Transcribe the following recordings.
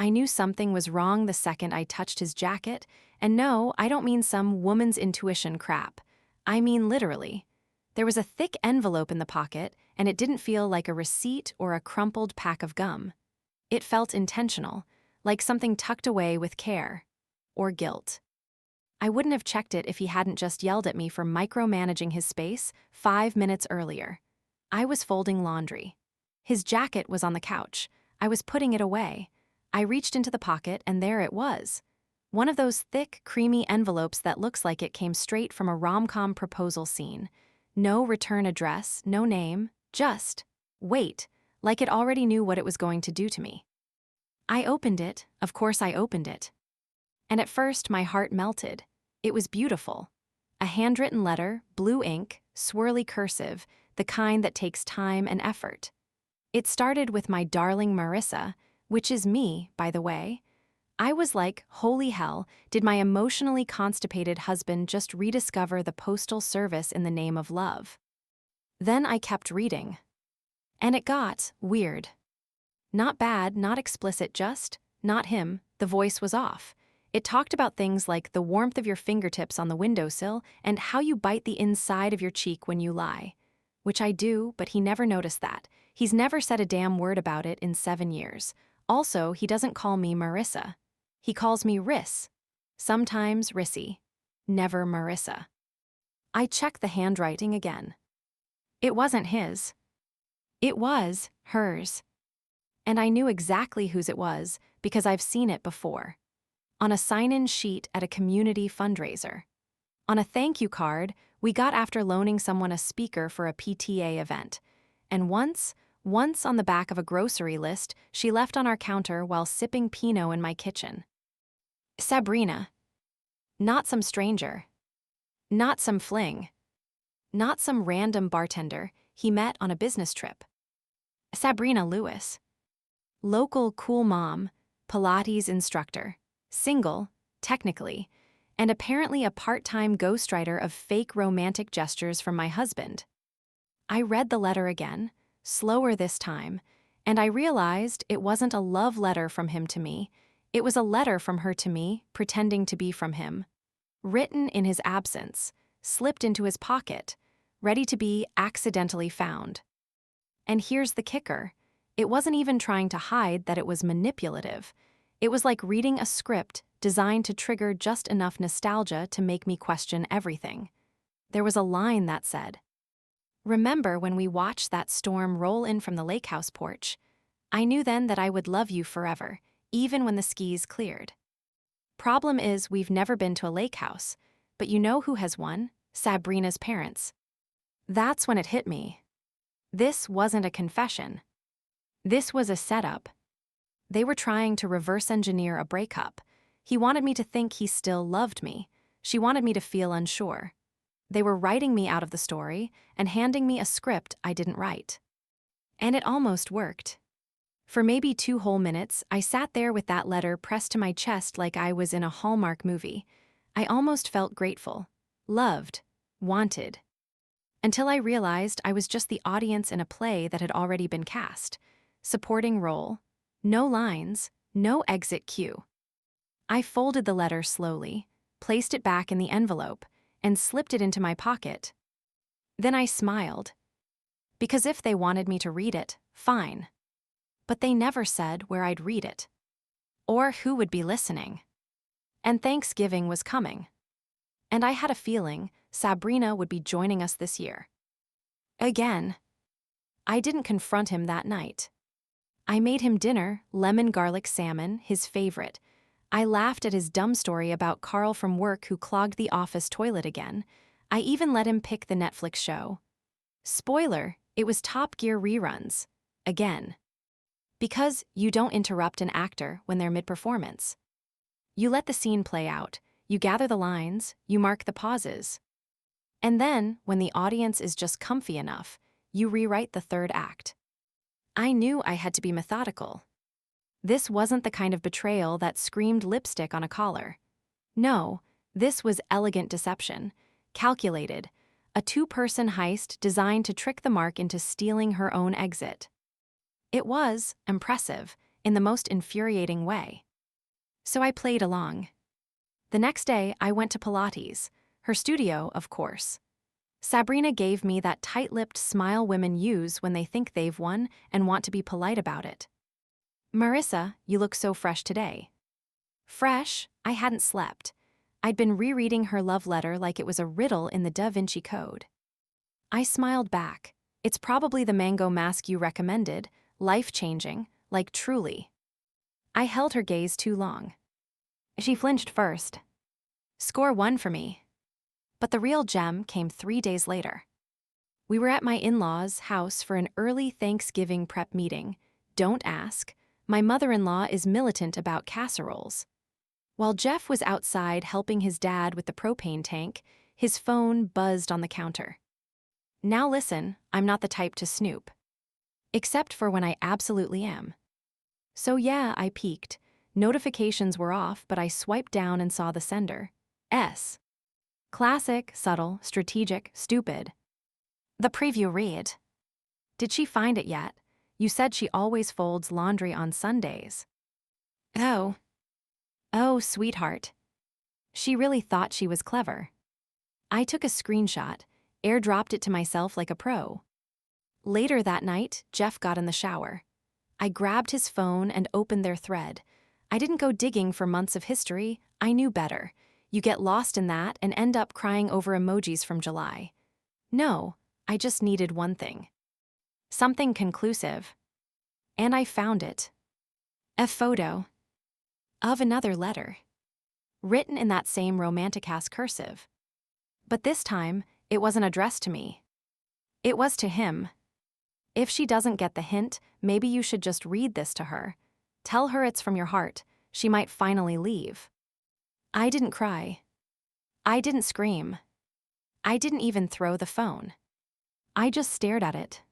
I knew something was wrong the second I touched his jacket, and no, I don't mean some woman's intuition crap. I mean literally. There was a thick envelope in the pocket, and it didn't feel like a receipt or a crumpled pack of gum. It felt intentional, like something tucked away with care. Or guilt. I wouldn't have checked it if he hadn't just yelled at me for micromanaging his space 5 minutes earlier. I was folding laundry. His jacket was on the couch. I was putting it away. I reached into the pocket, and there it was. One of those thick, creamy envelopes that looks like it came straight from a rom-com proposal scene. No return address, no name, just wait, like it already knew what it was going to do to me. I opened it, of course I opened it. And at first my heart melted. It was beautiful. A handwritten letter, blue ink, swirly cursive, the kind that takes time and effort. It started with my darling Marissa, which is me, by the way. I was like, holy hell, did my emotionally constipated husband just rediscover the postal service in the name of love? Then I kept reading. And it got weird. Not bad, not explicit, just, not him, the voice was off. It talked about things like the warmth of your fingertips on the windowsill and how you bite the inside of your cheek when you lie. Which I do, but he never noticed that. He's never said a damn word about it in 7 years. Also, he doesn't call me Marissa. He calls me Riss. Sometimes Rissy. Never Marissa. I checked the handwriting again. It wasn't his. It was hers. And I knew exactly whose it was because I've seen it before. On a sign-in sheet at a community fundraiser. On a thank you card we got after loaning someone a speaker for a PTA event. And once on the back of a grocery list she left on our counter while sipping Pinot in my kitchen. Sabrina. Not some stranger. Not some fling. Not some random bartender he met on a business trip. Sabrina Lewis. Local cool mom, Pilates instructor, single, technically, and apparently a part-time ghostwriter of fake romantic gestures from my husband. I read the letter again, slower this time, and I realized it wasn't a love letter from him to me. It was a letter from her to me, pretending to be from him. Written in his absence, slipped into his pocket, ready to be accidentally found. And here's the kicker. It wasn't even trying to hide that it was manipulative. It was like reading a script designed to trigger just enough nostalgia to make me question everything. There was a line that said, "Remember when we watched that storm roll in from the lake house porch? I knew then that I would love you forever, even when the skis cleared." Problem is, we've never been to a lake house, but you know who has one? Sabrina's parents. That's when it hit me. This wasn't a confession. This was a setup. They were trying to reverse engineer a breakup. He wanted me to think he still loved me. She wanted me to feel unsure. They were writing me out of the story and handing me a script I didn't write. And it almost worked. For maybe 2 whole minutes, I sat there with that letter pressed to my chest like I was in a Hallmark movie. I almost felt grateful, loved, wanted. Until I realized I was just the audience in a play that had already been cast. Supporting role, no lines, no exit cue. I folded the letter slowly, placed it back in the envelope, and slipped it into my pocket. Then I smiled. Because if they wanted me to read it, fine. But they never said where I'd read it. Or who would be listening. And Thanksgiving was coming. And I had a feeling Sabrina would be joining us this year. Again. I didn't confront him that night. I made him dinner, lemon garlic salmon, his favorite. I laughed at his dumb story about Carl from work who clogged the office toilet again. I even let him pick the Netflix show. Spoiler, it was Top Gear reruns. Again. Because you don't interrupt an actor when they're mid-performance. You let the scene play out, you gather the lines, you mark the pauses. And then, when the audience is just comfy enough, you rewrite the third act. I knew I had to be methodical. This wasn't the kind of betrayal that screamed lipstick on a collar. No, this was elegant deception, calculated, a 2-person heist designed to trick the mark into stealing her own exit. It was impressive, in the most infuriating way. So I played along. The next day, I went to Pilates, her studio, of course. Sabrina gave me that tight-lipped smile women use when they think they've won and want to be polite about it. "Marissa, you look so fresh today." Fresh? I hadn't slept. I'd been rereading her love letter like it was a riddle in the Da Vinci Code. I smiled back. "It's probably the mango mask you recommended, life-changing, like truly." I held her gaze too long. She flinched first. Score 1 for me. But the real gem came 3 days later. We were at my in-laws' house for an early Thanksgiving prep meeting. Don't ask. My mother-in-law is militant about casseroles. While Jeff was outside helping his dad with the propane tank, his phone buzzed on the counter. Now listen, I'm not the type to snoop. Except for when I absolutely am. So yeah, I peeked. Notifications were off, but I swiped down and saw the sender. S. Classic, subtle, strategic, stupid. The preview read. "Did she find it yet? You said she always folds laundry on Sundays." Oh. Oh, sweetheart. She really thought she was clever. I took a screenshot, airdropped it to myself like a pro. Later that night, Jeff got in the shower. I grabbed his phone and opened their thread. I didn't go digging for months of history. I knew better. You get lost in that and end up crying over emojis from July. No, I just needed one thing. Something conclusive. And I found it. A photo. Of another letter. Written in that same romantic-ass cursive. But this time, it wasn't addressed to me. It was to him. If she doesn't get the hint, maybe you should just read this to her. Tell her it's from your heart. She might finally leave. I didn't cry. I didn't scream. I didn't even throw the phone. I just stared at it.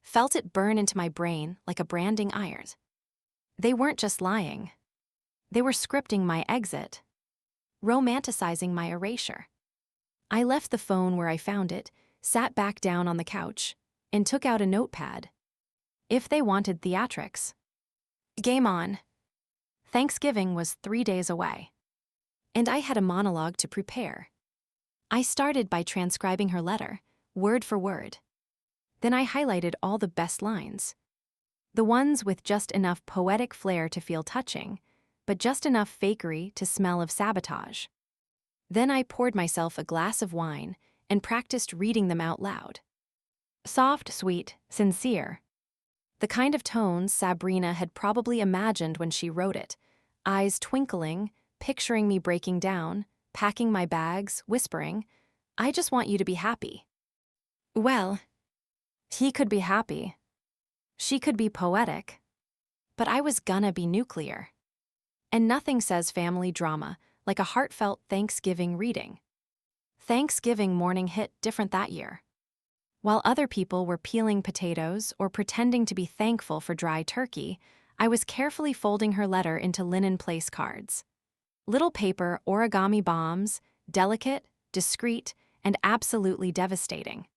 Felt it burn into my brain like a branding iron. They weren't just lying. They were scripting my exit. Romanticizing my erasure. I left the phone where I found it, sat back down on the couch, and took out a notepad. If they wanted theatrics. Game on. Thanksgiving was 3 days away. And I had a monologue to prepare. I started by transcribing her letter, word for word. Then I highlighted all the best lines. The ones with just enough poetic flair to feel touching, but just enough fakery to smell of sabotage. Then I poured myself a glass of wine and practiced reading them out loud. Soft, sweet, sincere. The kind of tones Sabrina had probably imagined when she wrote it, eyes twinkling, picturing me breaking down, packing my bags, whispering, "I just want you to be happy." Well, he could be happy. She could be poetic. But I was gonna be nuclear. And nothing says family drama like a heartfelt Thanksgiving reading. Thanksgiving morning hit different that year. While other people were peeling potatoes or pretending to be thankful for dry turkey, I was carefully folding her letter into linen place cards. Little paper origami bombs, delicate, discreet, and absolutely devastating.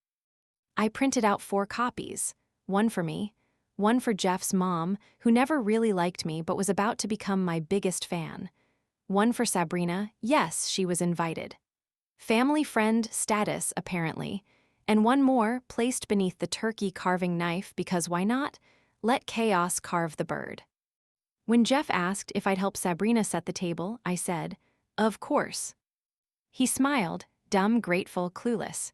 I printed out 4 copies, one for me, one for Jeff's mom, who never really liked me but was about to become my biggest fan, one for Sabrina, yes, she was invited. Family friend status, apparently, and one more placed beneath the turkey carving knife because why not? Let chaos carve the bird. When Jeff asked if I'd help Sabrina set the table, I said, "Of course." He smiled, dumb, grateful, clueless.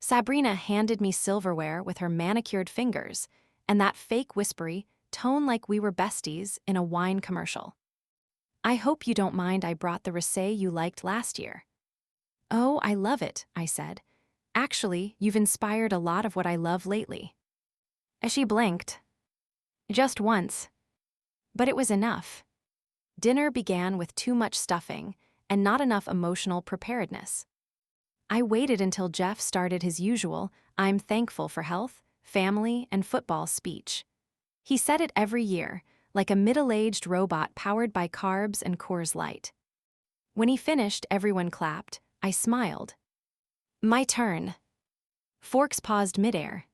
Sabrina handed me silverware with her manicured fingers and that fake whispery tone like we were besties in a wine commercial. "I hope you don't mind I brought the rosé you liked last year." "Oh, I love it," I said. "Actually, you've inspired a lot of what I love lately." As she blinked. Just once. But it was enough. Dinner began with too much stuffing and not enough emotional preparedness. I waited until Jeff started his usual, "I'm thankful for health, family, and football" speech. He said it every year, like a middle-aged robot powered by carbs and Coors Light. When he finished, everyone clapped. I smiled. My turn. Forks paused midair.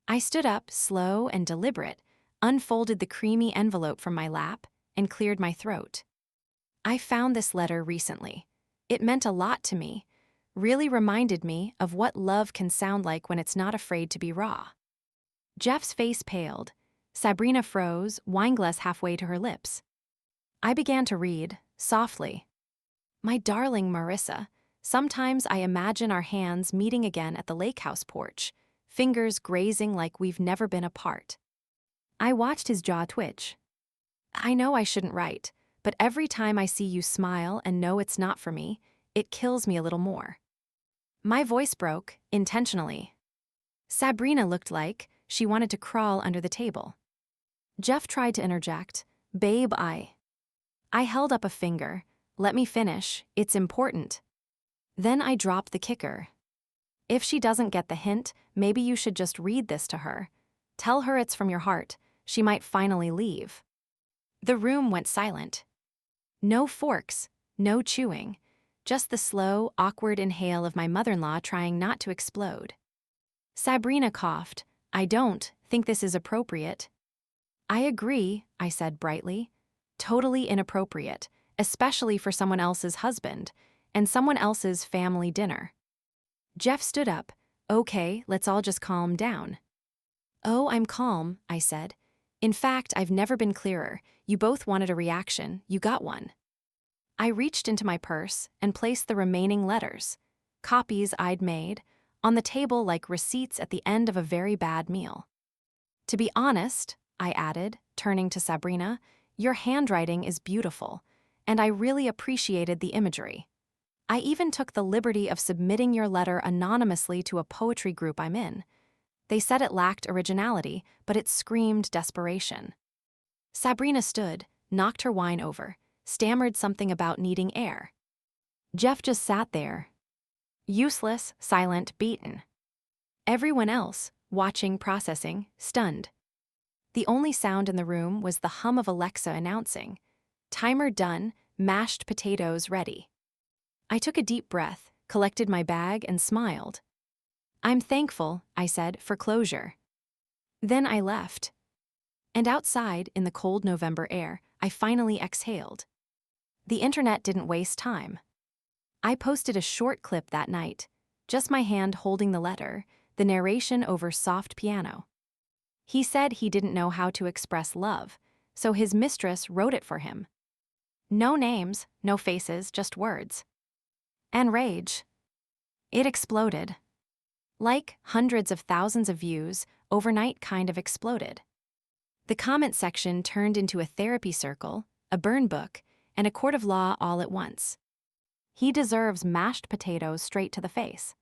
I stood up, slow and deliberate, unfolded the creamy envelope from my lap, and cleared my throat. I found this letter recently. It meant a lot to me, really reminded me of what love can sound like when it's not afraid to be raw. Jeff's face paled. Sabrina froze, wineglass halfway to her lips. I began to read, softly. My darling Marissa, sometimes I imagine our hands meeting again at the lake house porch, fingers grazing like we've never been apart. I watched his jaw twitch. I know I shouldn't write, but every time I see you smile and know it's not for me, it kills me a little more. My voice broke, intentionally. Sabrina looked like she wanted to crawl under the table. Jeff tried to interject. Babe, I held up a finger. Let me finish, it's important. Then I dropped the kicker. If she doesn't get the hint, maybe you should just read this to her. Tell her it's from your heart. She might finally leave. The room went silent. No forks, no chewing, just the slow, awkward inhale of my mother-in-law trying not to explode. Sabrina coughed. I don't think this is appropriate. I agree, I said brightly. Totally inappropriate, especially for someone else's husband and someone else's family dinner. Jeff stood up. Okay, let's all just calm down. Oh, I'm calm, I said. In fact, I've never been clearer. You both wanted a reaction, you got one. I reached into my purse and placed the remaining letters, copies I'd made, on the table like receipts at the end of a very bad meal. To be honest, I added, turning to Sabrina, your handwriting is beautiful, and I really appreciated the imagery. I even took the liberty of submitting your letter anonymously to a poetry group I'm in. They said it lacked originality, but it screamed desperation. Sabrina stood, knocked her wine over, stammered something about needing air. Jeff just sat there. Useless, silent, beaten. Everyone else, watching, processing, stunned. The only sound in the room was the hum of Alexa announcing, "Timer done, mashed potatoes ready." I took a deep breath, collected my bag, and smiled. I'm thankful, I said, for closure. Then I left. And outside, in the cold November air, I finally exhaled. The internet didn't waste time. I posted a short clip that night, just my hand holding the letter, the narration over soft piano. He said he didn't know how to express love, so his mistress wrote it for him. No names, no faces, just words. And rage. It exploded. Like hundreds of thousands of views, overnight kind of exploded. The comment section turned into a therapy circle, a burn book, and a court of law all at once. He deserves mashed potatoes straight to the face.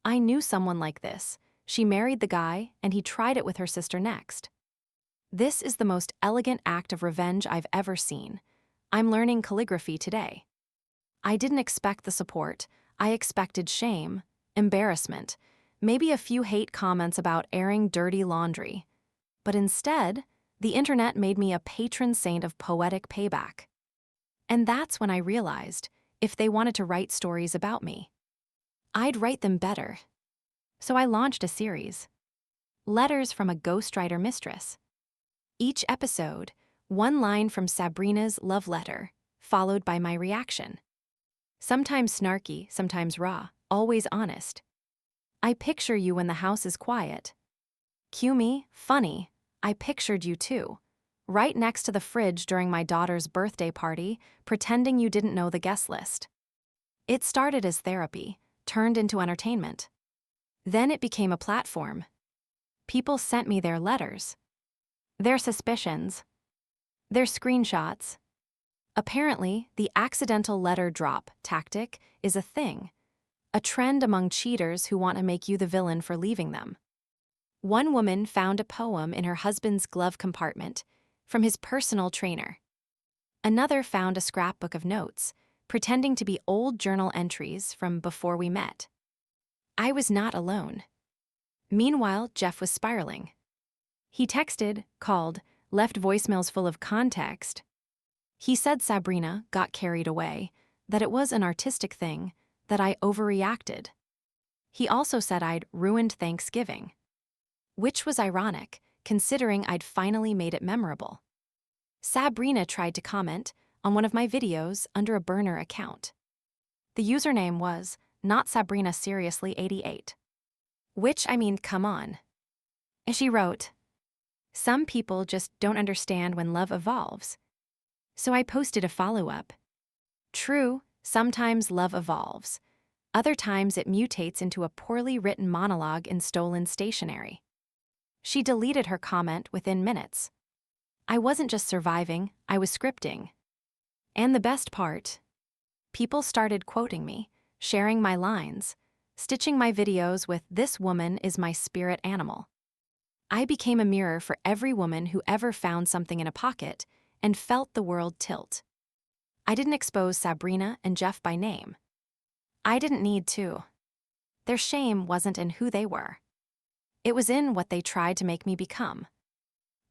I knew someone like this. She married the guy, and he tried it with her sister next. This is the most elegant act of revenge I've ever seen. I'm learning calligraphy today. I didn't expect the support. I expected shame, embarrassment, maybe a few hate comments about airing dirty laundry. But instead, the internet made me a patron saint of poetic payback. And that's when I realized, if they wanted to write stories about me, I'd write them better. So I launched a series. Letters from a Ghostwriter Mistress. Each episode, one line from Sabrina's love letter, followed by my reaction. Sometimes snarky, sometimes raw, always honest. I picture you when the house is quiet. Cue me, funny, I pictured you too. Right next to the fridge during my daughter's birthday party, pretending you didn't know the guest list. It started as therapy, turned into entertainment. Then it became a platform. People sent me their letters, their suspicions, their screenshots. Apparently, the accidental letter drop tactic is a thing, a trend among cheaters who want to make you the villain for leaving them. One woman found a poem in her husband's glove compartment from his personal trainer. Another found a scrapbook of notes, pretending to be old journal entries from before we met. I was not alone. Meanwhile, Jeff was spiraling. He texted, called, left voicemails full of context. He said Sabrina got carried away, that it was an artistic thing, that I overreacted. He also said I'd ruined Thanksgiving. Which was ironic, considering I'd finally made it memorable. Sabrina tried to comment on one of my videos under a burner account. The username was Not Sabrina Seriously 88. Which, I mean, come on. And she wrote, "Some people just don't understand when love evolves." So I posted a follow-up. True, sometimes love evolves. Other times it mutates into a poorly written monologue in stolen stationery. She deleted her comment within minutes. I wasn't just surviving, I was scripting. And the best part? People started quoting me, sharing my lines, stitching my videos with "This woman is my spirit animal." I became a mirror for every woman who ever found something in a pocket and felt the world tilt. I didn't expose Sabrina and Jeff by name. I didn't need to. Their shame wasn't in who they were. It was in what they tried to make me become.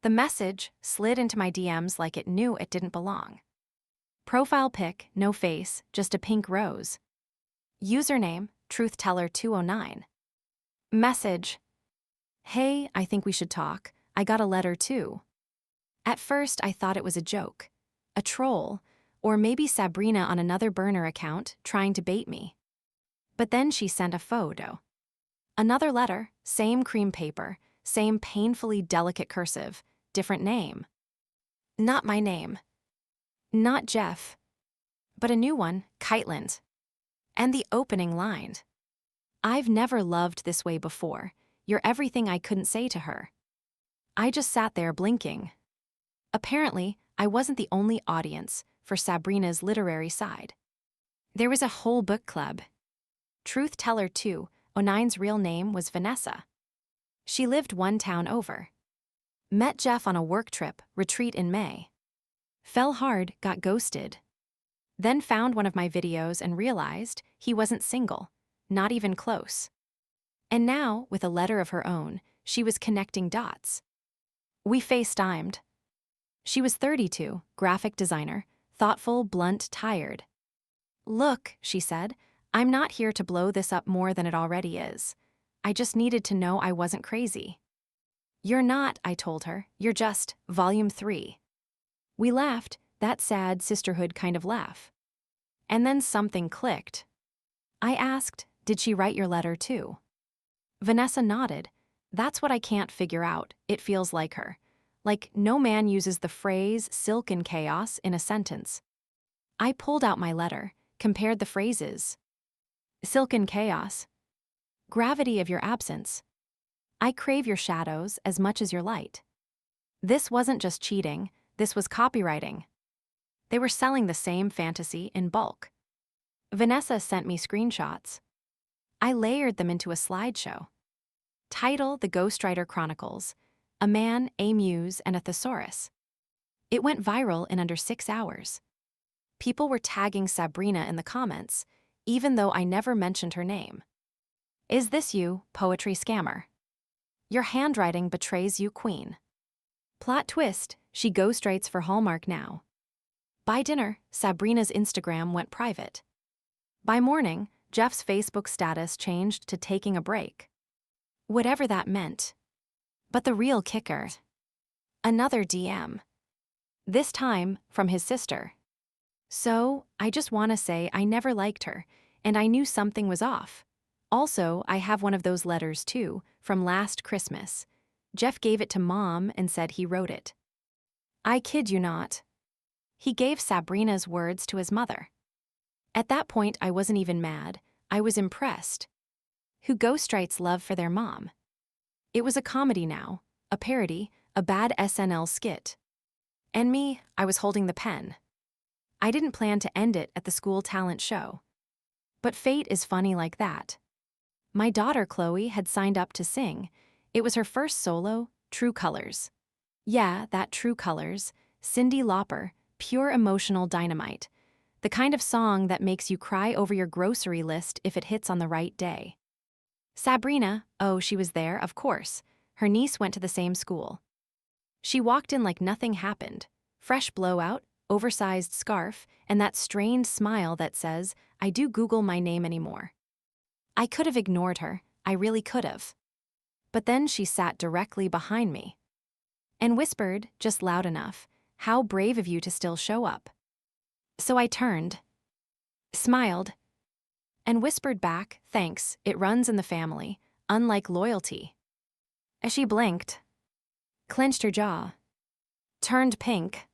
The message slid into my DMs like it knew it didn't belong. Profile pic, no face, just a pink rose. Username, TruthTeller209. Message, "Hey, I think we should talk. I got a letter too." At first, I thought it was a joke, a troll, or maybe Sabrina on another burner account trying to bait me. But then she sent a photo. Another letter, same cream paper, same painfully delicate cursive, different name. Not my name. Not Jeff. But a new one, Kiteland. And the opening line. "I've never loved this way before. You're everything I couldn't say to her." I just sat there blinking. Apparently, I wasn't the only audience for Sabrina's literary side. There was a whole book club. Truth Teller 209's real name was Vanessa. She lived one town over. Met Jeff on a work trip, retreat in May. Fell hard, got ghosted. Then found one of my videos and realized he wasn't single, not even close. And now, with a letter of her own, she was connecting dots. We FaceTimed. She was 32, graphic designer, thoughtful, blunt, tired. "Look," she said, "I'm not here to blow this up more than it already is. I just needed to know I wasn't crazy." "You're not," I told her. "You're just Volume 3. We laughed, that sad sisterhood kind of laugh. And then something clicked. I asked, "Did she write your letter too?" Vanessa nodded. "That's what I can't figure out. It feels like her. Like no man uses the phrase silk and chaos in a sentence." I pulled out my letter, compared the phrases. Silk and chaos. Gravity of your absence. I crave your shadows as much as your light. This wasn't just cheating, this was copywriting. They were selling the same fantasy in bulk. Vanessa sent me screenshots. I layered them into a slideshow. Title: The Ghostwriter Chronicles. A man, a muse, and a thesaurus. It went viral in under 6 hours. People were tagging Sabrina in the comments, even though I never mentioned her name. "Is this you, poetry scammer? Your handwriting betrays you, queen." Plot twist, she ghostwrites for Hallmark now. By dinner, Sabrina's Instagram went private. By morning, Jeff's Facebook status changed to taking a break. Whatever that meant. But the real kicker. Another DM. This time, from his sister. So, I just want to say I never liked her, and I knew something was off. Also, I have one of those letters too, from last Christmas. Jeff gave it to Mom and said he wrote it. I kid you not. He gave Sabrina's words to his mother. At that point, I wasn't even mad. I was impressed. Who ghostwrites love for their mom? It was a comedy now, a parody, a bad SNL skit. And me, I was holding the pen. I didn't plan to end it at the school talent show. But fate is funny like that. My daughter Chloe had signed up to sing. It was her first solo, True Colors. Yeah, that True Colors, Cyndi Lauper, pure emotional dynamite. The kind of song that makes you cry over your grocery list if it hits on the right day. Sabrina, oh, she was there, of course. Her niece went to the same school. She walked in like nothing happened. Fresh blowout, oversized scarf, and that strained smile that says, "I do Google my name anymore." I could have ignored her, I really could have. But then she sat directly behind me. and whispered, just loud enough, "How brave of you to still show up." So I turned, smiled, and whispered back, "Thanks, it runs in the family, unlike loyalty." As she blinked, clenched her jaw, turned pink,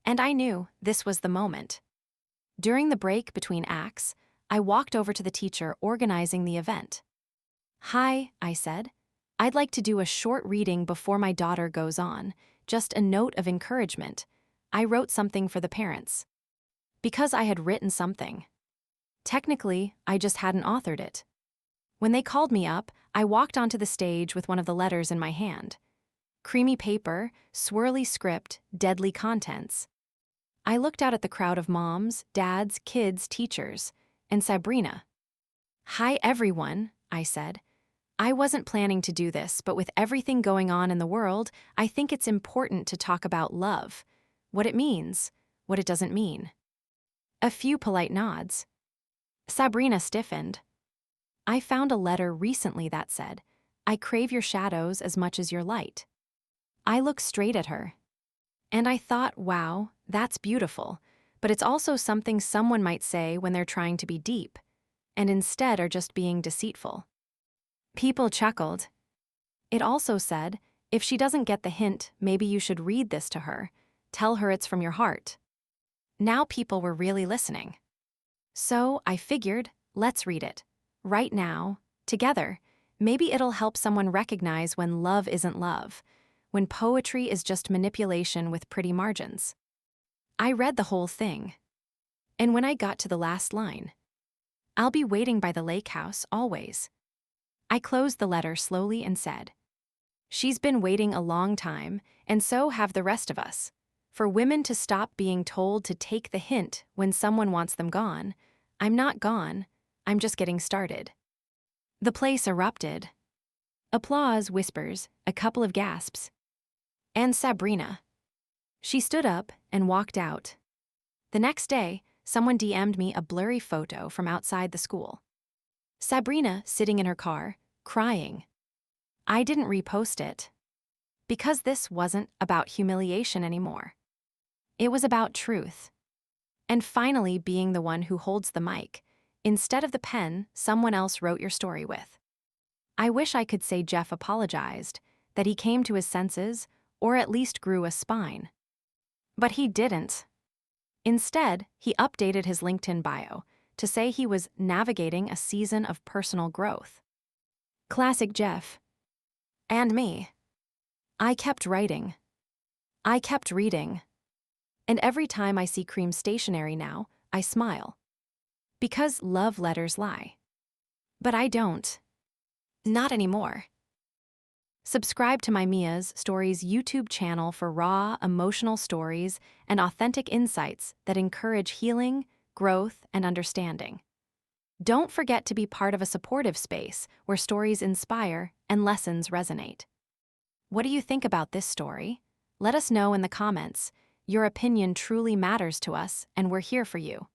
and I knew this was the moment. During the break between acts, I walked over to the teacher organizing the event. "Hi," I said. "I'd like to do a short reading before my daughter goes on, just a note of encouragement. I wrote something for the parents." Because I had written something. Technically, I just hadn't authored it. When they called me up, I walked onto the stage with one of the letters in my hand. Creamy paper, swirly script, deadly contents. I looked out at the crowd of moms, dads, kids, teachers, and Sabrina. "Hi everyone," I said. "I wasn't planning to do this, but with everything going on in the world, I think it's important to talk about love. What it means, what it doesn't mean." A few polite nods. Sabrina stiffened. "I found a letter recently that said, 'I crave your shadows as much as your light.'" I looked straight at her. And I thought, wow, that's beautiful, but it's also something someone might say when they're trying to be deep, and instead are just being deceitful. People chuckled. It also said, "If she doesn't get the hint, maybe you should read this to her. Tell her it's from your heart." Now people were really listening. So I figured, let's read it. Right now, together. Maybe it'll help someone recognize when love isn't love, when poetry is just manipulation with pretty margins. I read the whole thing. And when I got to the last line, "I'll be waiting by the lake house, always," I closed the letter slowly and said, "She's been waiting a long time, and so have the rest of us. For women to stop being told to take the hint when someone wants them gone. I'm not gone, I'm just getting started." The place erupted. Applause, whispers, a couple of gasps. And Sabrina. She stood up and walked out. The next day, someone DM'd me a blurry photo from outside the school. Sabrina sitting in her car, crying. I didn't repost it. Because this wasn't about humiliation anymore. It was about truth. And finally being the one who holds the mic, instead of the pen someone else wrote your story with. I wish I could say Jeff apologized, that he came to his senses, or at least grew a spine. But he didn't. Instead, he updated his LinkedIn bio to say he was navigating a season of personal growth. Classic Jeff. And me. I kept writing. I kept reading. And every time I see Cream stationery now, I smile. Because love letters lie. But I don't. Not anymore. Subscribe to my Mia's Stories YouTube channel for raw, emotional stories and authentic insights that encourage healing, growth, and understanding. Don't forget to be part of a supportive space where stories inspire and lessons resonate. What do you think about this story? Let us know in the comments. Your opinion truly matters to us, and we're here for you.